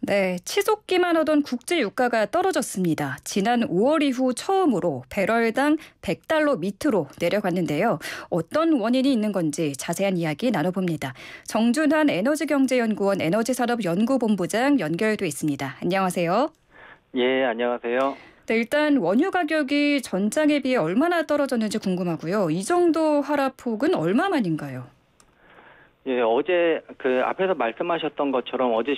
네, 치솟기만 하던 국제 유가가 떨어졌습니다. 지난 5월 이후 처음으로 배럴당 100달러 밑으로 내려갔는데요. 어떤 원인이 있는 건지 자세한 이야기 나눠봅니다. 정준환 에너지경제연구원 에너지산업연구본부장 연결돼 있습니다. 안녕하세요. 예, 안녕하세요. 네, 일단 원유 가격이 전장에 비해 얼마나 떨어졌는지 궁금하고요. 이 정도 하락폭은 얼마만인가요? 예, 어제 앞에서 말씀하셨던 것처럼 어제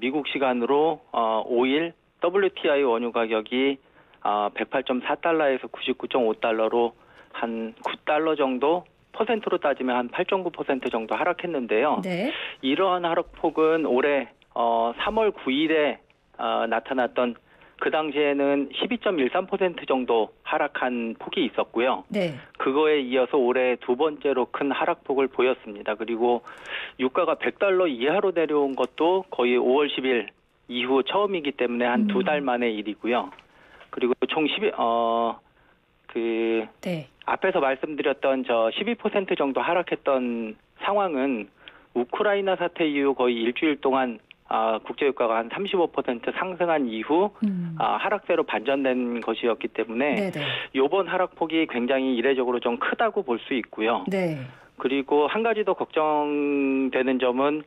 미국 시간으로 5일 WTI 원유 가격이 108.4달러에서 99.5달러로 한 9달러 정도 퍼센트로 따지면 한 8.9% 정도 하락했는데요. 네. 이러한 하락폭은 올해 3월 9일에 나타났던 그 당시에는 12.13% 정도 하락한 폭이 있었고요. 네. 그거에 이어서 올해 두 번째로 큰 하락폭을 보였습니다. 그리고 유가가 100달러 이하로 내려온 것도 거의 5월 10일 이후 처음이기 때문에 한 두 달 만의 일이고요. 그리고 총 네. 앞에서 말씀드렸던 12% 정도 하락했던 상황은 우크라이나 사태 이후 거의 일주일 동안 국제유가가 한 35% 상승한 이후 하락세로 반전된 것이었기 때문에 이번 하락폭이 굉장히 이례적으로 좀 크다고 볼 수 있고요. 네. 그리고 한 가지 더 걱정되는 점은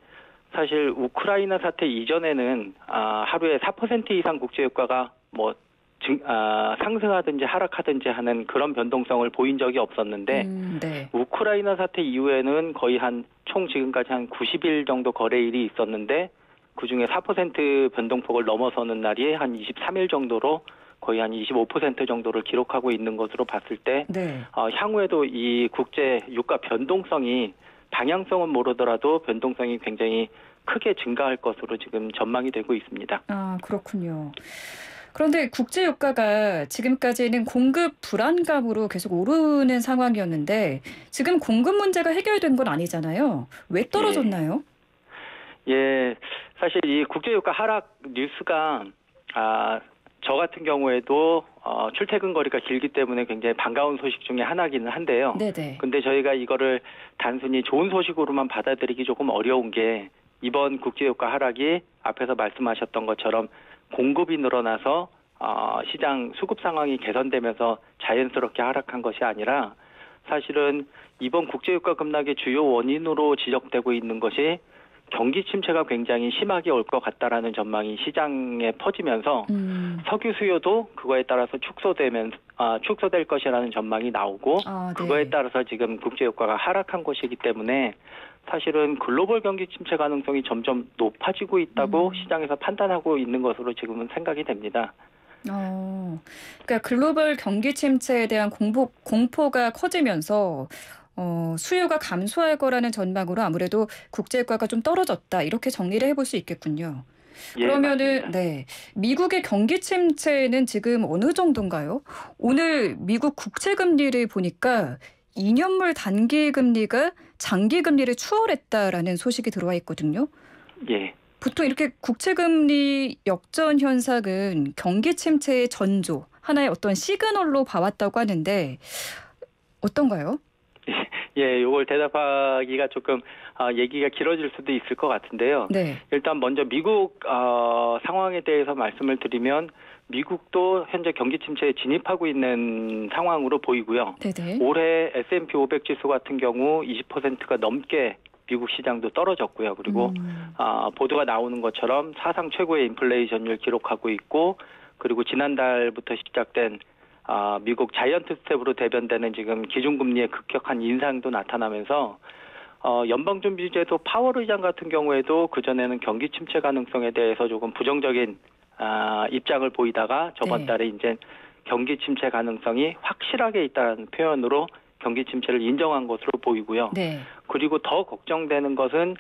사실 우크라이나 사태 이전에는 하루에 4% 이상 국제유가가 상승하든지 하락하든지 하는 그런 변동성을 보인 적이 없었는데 네. 우크라이나 사태 이후에는 거의 총 지금까지 한 90일 정도 거래일이 있었는데 그중에 4% 변동폭을 넘어서는 날이 한 23일 정도로 거의 한 25% 정도를 기록하고 있는 것으로 봤을 때 향후에도 이 국제 유가 변동성이 방향성은 모르더라도 변동성이 굉장히 크게 증가할 것으로 지금 전망이 되고 있습니다. 아, 그렇군요. 그런데 국제 유가가 지금까지는 공급 불안감으로 계속 오르는 상황이었는데 지금 공급 문제가 해결된 건 아니잖아요. 왜 떨어졌나요? 예, 사실 이 국제유가 하락 뉴스가 저 같은 경우에도 출퇴근 거리가 길기 때문에 굉장히 반가운 소식 중에 하나기는 한데요. 네네. 근데 저희가 이거를 단순히 좋은 소식으로만 받아들이기 조금 어려운 게 이번 국제유가 하락이 앞에서 말씀하셨던 것처럼 공급이 늘어나서 시장 수급 상황이 개선되면서 자연스럽게 하락한 것이 아니라 사실은 이번 국제유가 급락의 주요 원인으로 지적되고 있는 것이 경기 침체가 굉장히 심하게 올 것 같다라는 전망이 시장에 퍼지면서 석유 수요도 그거에 따라서 축소될 것이라는 전망이 나오고 그거에 따라서 지금 국제유가가 하락한 것이기 때문에 사실은 글로벌 경기 침체 가능성이 점점 높아지고 있다고 시장에서 판단하고 있는 것으로 지금은 생각이 됩니다. 그러니까 글로벌 경기 침체에 대한 공포가 커지면서 수요가 감소할 거라는 전망으로 아무래도 국제유가가 좀 떨어졌다 이렇게 정리를 해볼 수 있겠군요. 그러면은 미국의 경기 침체는 지금 어느 정도인가요? 오늘 미국 국채금리를 보니까 2년물 단기 금리가 장기 금리를 추월했다라는 소식이 들어와 있거든요. 예. 보통 이렇게 국채금리 역전 현상은 경기 침체의 전조, 하나의 어떤 시그널로 봐왔다고 하는데 어떤가요? 예, 이걸 대답하기가 조금 얘기가 길어질 수도 있을 것 같은데요. 일단 먼저 미국 상황에 대해서 말씀을 드리면 미국도 현재 경기 침체에 진입하고 있는 상황으로 보이고요. 올해 S&P 500 지수 같은 경우 20%가 넘게 미국 시장도 떨어졌고요. 그리고 보도가 나오는 것처럼 사상 최고의 인플레이션율 기록하고 있고 그리고 지난달부터 시작된 미국 자이언트 스텝으로 대변되는 지금 기준금리의 급격한 인상도 나타나면서 연방준비제도 파월 의장 같은 경우에도 그전에는 경기 침체 가능성에 대해서 조금 부정적인 입장을 보이다가 저번 달에 이제 경기 침체 가능성이 확실하게 있다는 표현으로 경기 침체를 인정한 것으로 보이고요. 그리고 더 걱정되는 것은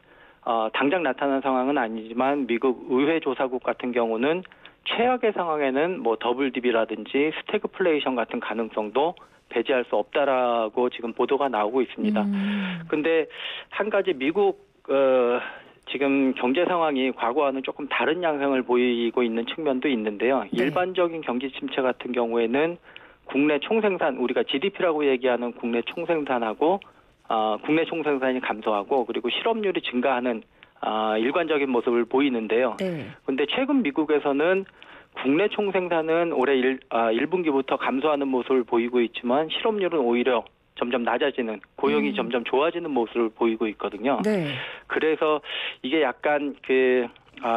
당장 나타난 상황은 아니지만 미국 의회 조사국 같은 경우는 최악의 상황에는 더블 DB라든지 스태그플레이션 같은 가능성도 배제할 수 없다라고 지금 보도가 나오고 있습니다. 근데 한 가지 미국 지금 경제 상황이 과거와는 조금 다른 양상을 보이고 있는 측면도 있는데요. 일반적인 경기 침체 같은 경우에는 국내 총생산, 우리가 GDP라고 얘기하는 국내 총생산하고 국내 총생산이 감소하고 그리고 실업률이 증가하는 일관적인 모습을 보이는데요. 그런데 최근 미국에서는 국내 총생산은 올해 1분기부터 감소하는 모습을 보이고 있지만 실업률은 오히려 점점 낮아지는, 고용이 점점 좋아지는 모습을 보이고 있거든요. 그래서 이게 약간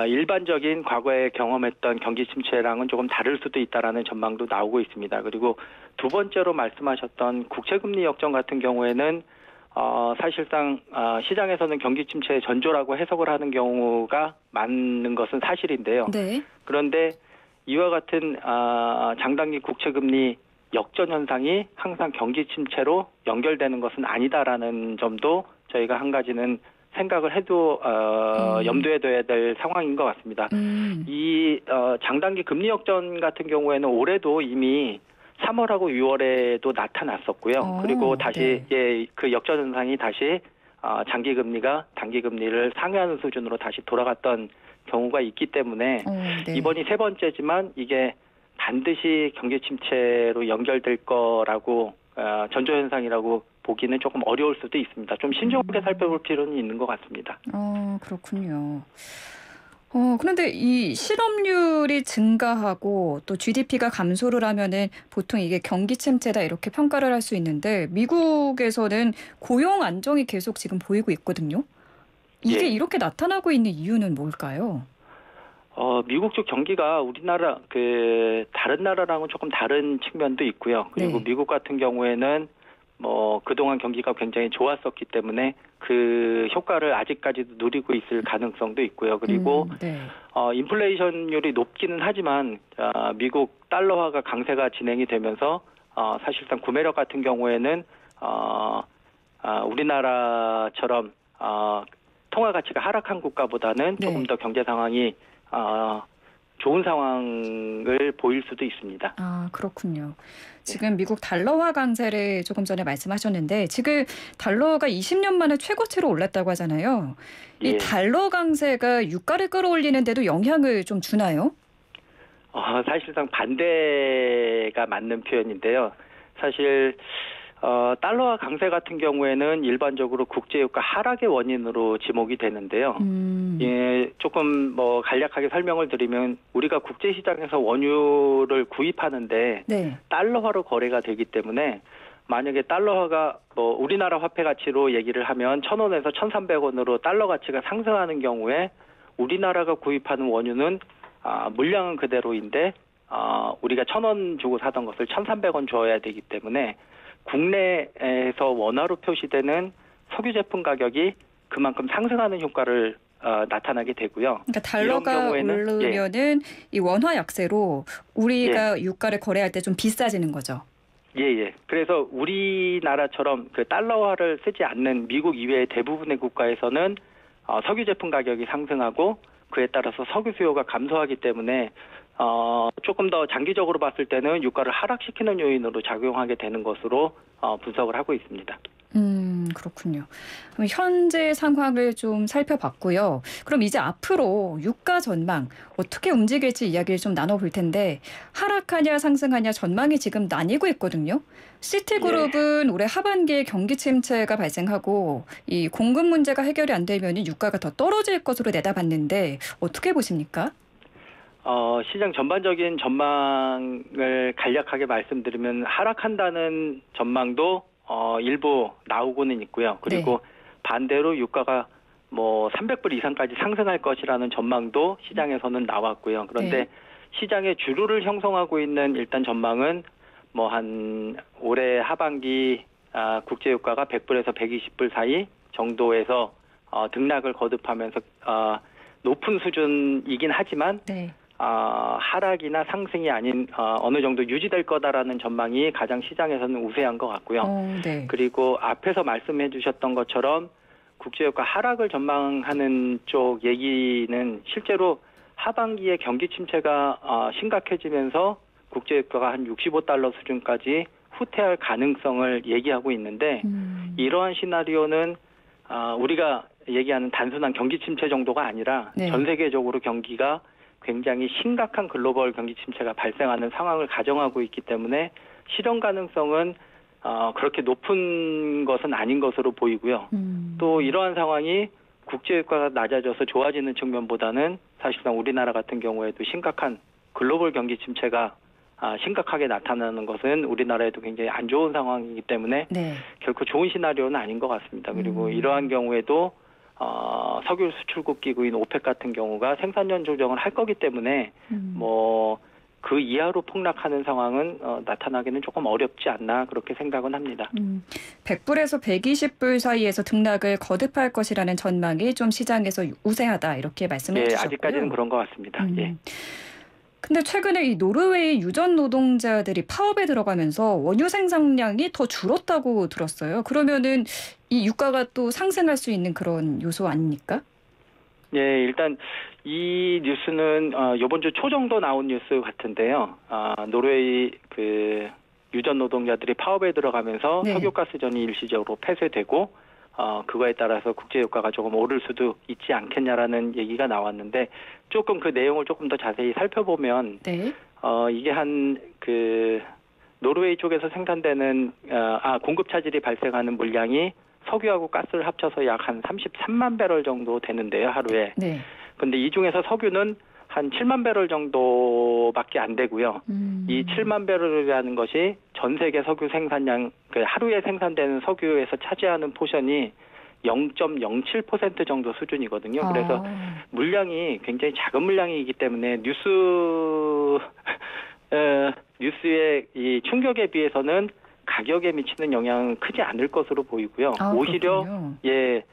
일반적인 과거에 경험했던 경기 침체랑은 조금 다를 수도 있다라는 전망도 나오고 있습니다. 그리고 두 번째로 말씀하셨던 국채금리 역전 같은 경우에는 사실상 시장에서는 경기 침체의 전조라고 해석을 하는 경우가 많은 것은 사실인데요. 그런데 이와 같은 장단기 국채금리 역전 현상이 항상 경기 침체로 연결되는 것은 아니다라는 점도 저희가 한 가지는 생각을 해도 염두에 둬야 될 상황인 것 같습니다. 이 장단기 금리 역전 같은 경우에는 올해도 이미 3월하고 6월에도 나타났었고요. 그리고 다시 그 역전 현상이 다시 장기 금리가 단기 금리를 상회하는 수준으로 다시 돌아갔던 경우가 있기 때문에 이번이 세 번째지만 이게 반드시 경기 침체로 연결될 거라고 전조 현상이라고 보기는 조금 어려울 수도 있습니다. 좀 신중하게 살펴볼 필요는 있는 것 같습니다. 그렇군요. 그런데 이 실업률이 증가하고 또 GDP가 감소를 하면은 보통 이게 경기 침체다 이렇게 평가를 할 수 있는데 미국에서는 고용 안정이 계속 지금 보이고 있거든요. 이게 이렇게 나타나고 있는 이유는 뭘까요? 미국 쪽 경기가 우리나라 다른 나라랑은 조금 다른 측면도 있고요. 그리고 미국 같은 경우에는 그동안 경기가 굉장히 좋았었기 때문에 그 효과를 아직까지도 누리고 있을 가능성도 있고요. 그리고 인플레이션율이 높기는 하지만 미국 달러화가 강세가 진행이 되면서 사실상 구매력 같은 경우에는 우리나라처럼 통화 가치가 하락한 국가보다는 조금 더 경제 상황이 좋은 상황을 보일 수도 있습니다. 그렇군요. 지금 미국 달러화 강세를 조금 전에 말씀하셨는데 지금 달러가 20년 만에 최고치로 올랐다고 하잖아요. 이 달러 강세가 유가를 끌어올리는 데도 영향을 좀 주나요? 사실상 반대가 맞는 표현인데요. 사실 달러화 강세 같은 경우에는 일반적으로 국제유가 하락의 원인으로 지목이 되는데요. 조금 간략하게 설명을 드리면 우리가 국제시장에서 원유를 구입하는데 달러화로 거래가 되기 때문에 만약에 달러화가 우리나라 화폐 가치로 얘기를 하면 1,000원에서 1,300원으로 달러 가치가 상승하는 경우에 우리나라가 구입하는 원유는 물량은 그대로인데 우리가 1,000원 주고 사던 것을 1,300원 줘야 되기 때문에 국내에서 원화로 표시되는 석유 제품 가격이 그만큼 상승하는 효과를 나타나게 되고요. 그러니까 달러가 오르면은 이 원화 약세로 우리가 유가를 거래할 때 좀 비싸지는 거죠. 그래서 우리나라처럼 그 달러화를 쓰지 않는 미국 이외의 대부분의 국가에서는 석유 제품 가격이 상승하고 그에 따라서 석유 수요가 감소하기 때문에 조금 더 장기적으로 봤을 때는 유가를 하락시키는 요인으로 작용하게 되는 것으로 분석을 하고 있습니다. 그렇군요. 그럼 현재 상황을 좀 살펴봤고요. 그럼 이제 앞으로 유가 전망 어떻게 움직일지 이야기를 좀 나눠볼 텐데 하락하냐 상승하냐 전망이 지금 나뉘고 있거든요. 시티그룹은 올해 하반기에 경기 침체가 발생하고 이 공급 문제가 해결이 안 되면 유가가 더 떨어질 것으로 내다봤는데 어떻게 보십니까? 시장 전반적인 전망을 간략하게 말씀드리면 하락한다는 전망도 일부 나오고는 있고요. 그리고 반대로 유가가 300불 이상까지 상승할 것이라는 전망도 시장에서는 나왔고요. 그런데 시장의 주류를 형성하고 있는 일단 전망은 한 올해 하반기 국제유가가 100불에서 120불 사이 정도에서 등락을 거듭하면서 높은 수준이긴 하지만 하락이나 상승이 아닌 어느 정도 유지될 거다라는 전망이 가장 시장에서는 우세한 것 같고요. 그리고 앞에서 말씀해 주셨던 것처럼 국제유가 하락을 전망하는 쪽 얘기는 실제로 하반기에 경기 침체가 심각해지면서 국제유가가 한 65달러 수준까지 후퇴할 가능성을 얘기하고 있는데 이러한 시나리오는 우리가 얘기하는 단순한 경기 침체 정도가 아니라 전 세계적으로 경기가 굉장히 심각한 글로벌 경기 침체가 발생하는 상황을 가정하고 있기 때문에 실현 가능성은 그렇게 높은 것은 아닌 것으로 보이고요. 또 이러한 상황이 국제유가가 낮아져서 좋아지는 측면보다는 사실상 우리나라 같은 경우에도 심각한 글로벌 경기 침체가 심각하게 나타나는 것은 우리나라에도 굉장히 안 좋은 상황이기 때문에 네. 결코 좋은 시나리오는 아닌 것 같습니다. 그리고 이러한 경우에도 석유 수출국 기구인 오펙 같은 경우가 생산량 조정을 할 거기 때문에 그 이하로 폭락하는 상황은 나타나기는 조금 어렵지 않나 그렇게 생각은 합니다. 100불에서 120불 사이에서 등락을 거듭할 것이라는 전망이 좀 시장에서 우세하다 이렇게 말씀을 주셨고요. 아직까지는 그런 것 같습니다. 예. 근데 최근에 이 노르웨이 유전 노동자들이 파업에 들어가면서 원유 생산량이 더 줄었다고 들었어요. 그러면은 이 유가가 또 상승할 수 있는 그런 요소 아닙니까? 네, 일단 이 뉴스는 이번 주 초 정도 나온 뉴스 같은데요. 노르웨이 그 유전 노동자들이 파업에 들어가면서 네. 석유가스전이 일시적으로 폐쇄되고 그거에 따라서 국제유가가 조금 오를 수도 있지 않겠냐라는 얘기가 나왔는데 조금 그 내용을 조금 더 자세히 살펴보면 네. 이게 그 노르웨이 쪽에서 생산되는 공급 차질이 발생하는 물량이 석유하고 가스를 합쳐서 약 한 33만 배럴 정도 되는데요, 하루에. 네. 근데 이 중에서 석유는 한 7만 배럴 정도밖에 안 되고요. 이 7만 배럴이라는 것이 전 세계 석유 생산량, 그 하루에 생산되는 석유에서 차지하는 포션이 0.07% 정도 수준이거든요. 그래서 물량이 굉장히 작은 물량이기 때문에 뉴스의 이 충격에 비해서는 가격에 미치는 영향은 크지 않을 것으로 보이고요. 오히려 그렇군요.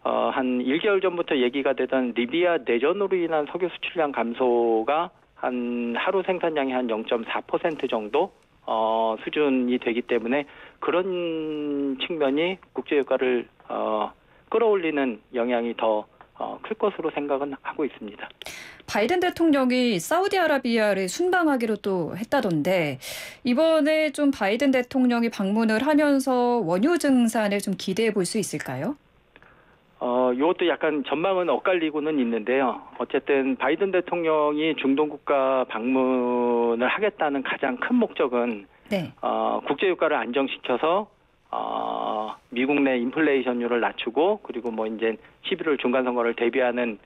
한 1개월 전부터 얘기가 되던 리비아 내전으로 인한 석유 수출량 감소가 한 하루 생산량이 한 0.4% 정도 수준이 되기 때문에 그런 측면이 국제유가를 끌어올리는 영향이 더 클 것으로 생각은 하고 있습니다. 바이든 대통령이 사우디아라비아를 순방하기로 또 했다던데 이번에 좀 바이든 대통령이 방문을 하면서 원유 증산을 좀 기대해 볼 수 있을까요? 이것도 약간 전망은 엇갈리고는 있는데요. 어쨌든 바이든 대통령이 중동 국가 방문을 하겠다는 가장 큰 목적은 네. 국제유가를 안정시켜서 미국 내 인플레이션율을 낮추고 그리고 이제 11월 중간선거를 대비하는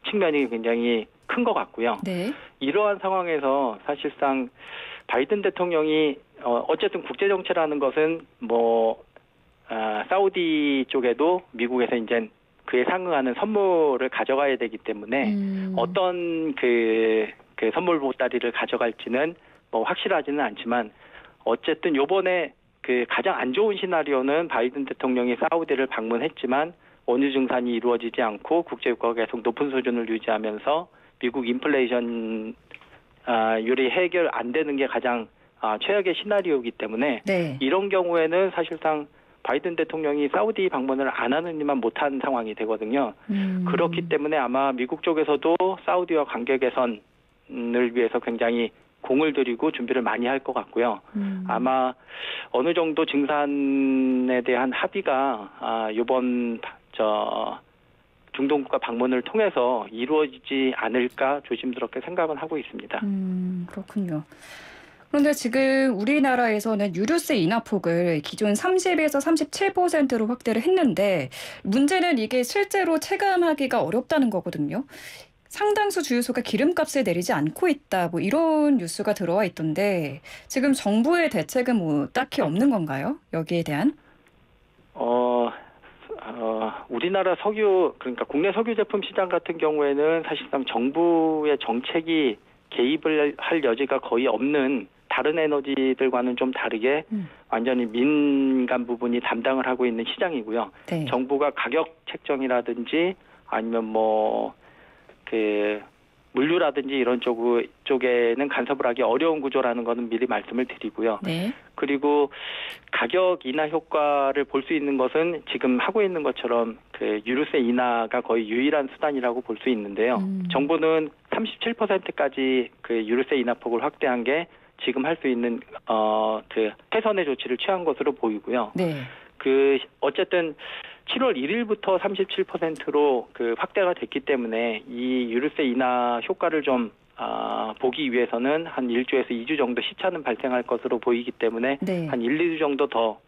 측면이 굉장히 큰 것 같고요. 네. 이러한 상황에서 사실상 바이든 대통령이 어쨌든 국제정치라는 것은 사우디 쪽에도 미국에서 이제 그에 상응하는 선물을 가져가야 되기 때문에 어떤 그 선물 보따리를 가져갈지는 확실하지는 않지만 어쨌든 요번에 그 가장 안 좋은 시나리오는 바이든 대통령이 사우디를 방문했지만 원유 증산이 이루어지지 않고 국제유가가 계속 높은 수준을 유지하면서 미국 인플레이션 율이 해결 안 되는 게 가장 최악의 시나리오이기 때문에 네. 이런 경우에는 사실상 바이든 대통령이 사우디 방문을 안 하는 이만 못한 상황이 되거든요. 그렇기 때문에 아마 미국 쪽에서도 사우디와 관계 개선을 위해서 굉장히 공을 들이고 준비를 많이 할 것 같고요. 아마 어느 정도 증산에 대한 합의가 이번 중동국가 방문을 통해서 이루어지지 않을까 조심스럽게 생각은 하고 있습니다. 그렇군요. 그런데 지금 우리나라에서는 유류세 인하폭을 기존 30에서 37%로 확대를 했는데 문제는 이게 실제로 체감하기가 어렵다는 거거든요. 상당수 주유소가 기름값을 내리지 않고 있다. 이런 뉴스가 들어와 있던데 지금 정부의 대책은 딱히 없는 건가요? 여기에 대한? 우리나라 그러니까 국내 석유 제품 시장 같은 경우에는 사실상 정부의 정책이 개입을 할 여지가 거의 없는 다른 에너지들과는 좀 다르게 완전히 민간 부분이 담당을 하고 있는 시장이고요. 네. 정부가 가격 책정이라든지 아니면 물류라든지 이런 쪽에는 간섭을 하기 어려운 구조라는 것은 미리 말씀을 드리고요. 네. 그리고 가격 인하 효과를 볼 수 있는 것은 지금 하고 있는 것처럼 그 유류세 인하가 거의 유일한 수단이라고 볼 수 있는데요. 정부는 37%까지 그 유류세 인하폭을 확대한 게 지금 할 수 있는 그 개선의 조치를 취한 것으로 보이고요. 네. 어쨌든 7월 1일부터 37%로 그 확대가 됐기 때문에 이 유류세 인하 효과를 좀 보기 위해서는 한 1주에서 2주 정도 시차는 발생할 것으로 보이기 때문에 네. 한 1, 2주 정도 더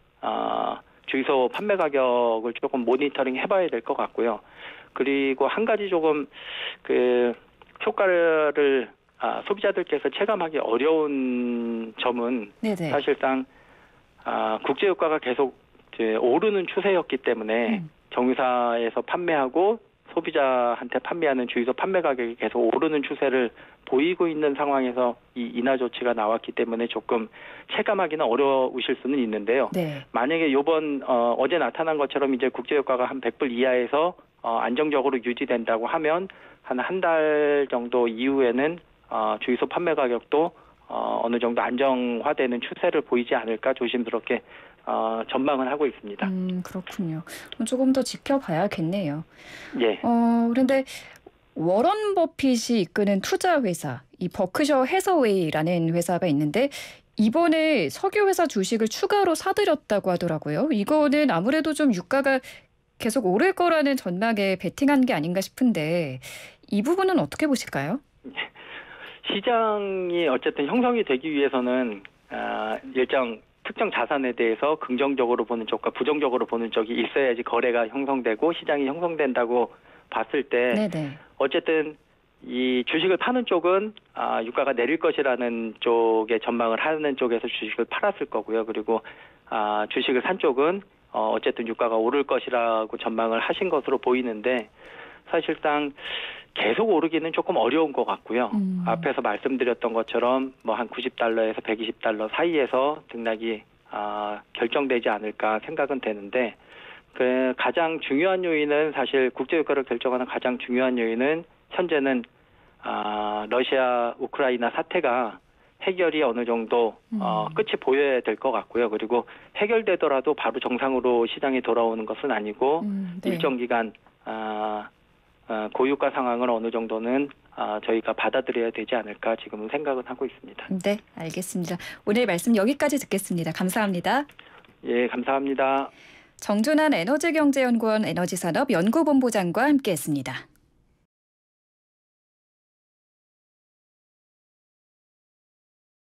주유소 판매 가격을 조금 모니터링 해봐야 될 것 같고요. 그리고 한 가지 조금 그 효과를 소비자들께서 체감하기 어려운 점은 네네. 사실상 국제 유가가 계속 이제 오르는 추세였기 때문에 정유사에서 판매하고 소비자한테 판매하는 주유소 판매 가격이 계속 오르는 추세를 보이고 있는 상황에서 이 인하 조치가 나왔기 때문에 조금 체감하기는 어려우실 수는 있는데요. 네. 만약에 요번 어제 나타난 것처럼 이제 국제 유가가 한 100불 이하에서 안정적으로 유지된다고 하면 한 달 정도 이후에는 주유소 판매 가격도 어느 정도 안정화되는 추세를 보이지 않을까 조심스럽게 전망을 하고 있습니다. 그렇군요. 조금 더 지켜봐야겠네요. 예. 그런데 워런 버핏이 이끄는 투자 회사, 이 버크셔 해서웨이라는 회사가 있는데 이번에 석유 회사 주식을 추가로 사들였다고 하더라고요. 이거는 아무래도 좀 유가가 계속 오를 거라는 전망에 베팅한 게 아닌가 싶은데 이 부분은 어떻게 보실까요? 시장이 어쨌든 형성이 되기 위해서는 일정 특정 자산에 대해서 긍정적으로 보는 쪽과 부정적으로 보는 쪽이 있어야지 거래가 형성되고 시장이 형성된다고 봤을 때 네네. 어쨌든 이 주식을 파는 쪽은 유가가 내릴 것이라는 쪽에 전망을 하는 쪽에서 주식을 팔았을 거고요. 그리고 주식을 산 쪽은 어쨌든 유가가 오를 것이라고 전망을 하신 것으로 보이는데 사실상 계속 오르기는 조금 어려운 것 같고요. 앞에서 말씀드렸던 것처럼 뭐 한 90달러에서 120달러 사이에서 등락이 결정되지 않을까 생각은 되는데 그 가장 중요한 요인은 사실 국제유가를 결정하는 가장 중요한 요인은 현재는 러시아 우크라이나 사태가 해결이 어느 정도 끝이 보여야 될 것 같고요. 그리고 해결되더라도 바로 정상으로 시장이 돌아오는 것은 아니고 네. 일정 기간 고유가 상황을 어느 정도는 저희가 받아들여야 되지 않을까 지금은 생각은 하고 있습니다. 네, 알겠습니다. 오늘 말씀 여기까지 듣겠습니다. 감사합니다. 예, 감사합니다. 정준환 에너지경제연구원 에너지산업 연구본부장과 함께했습니다.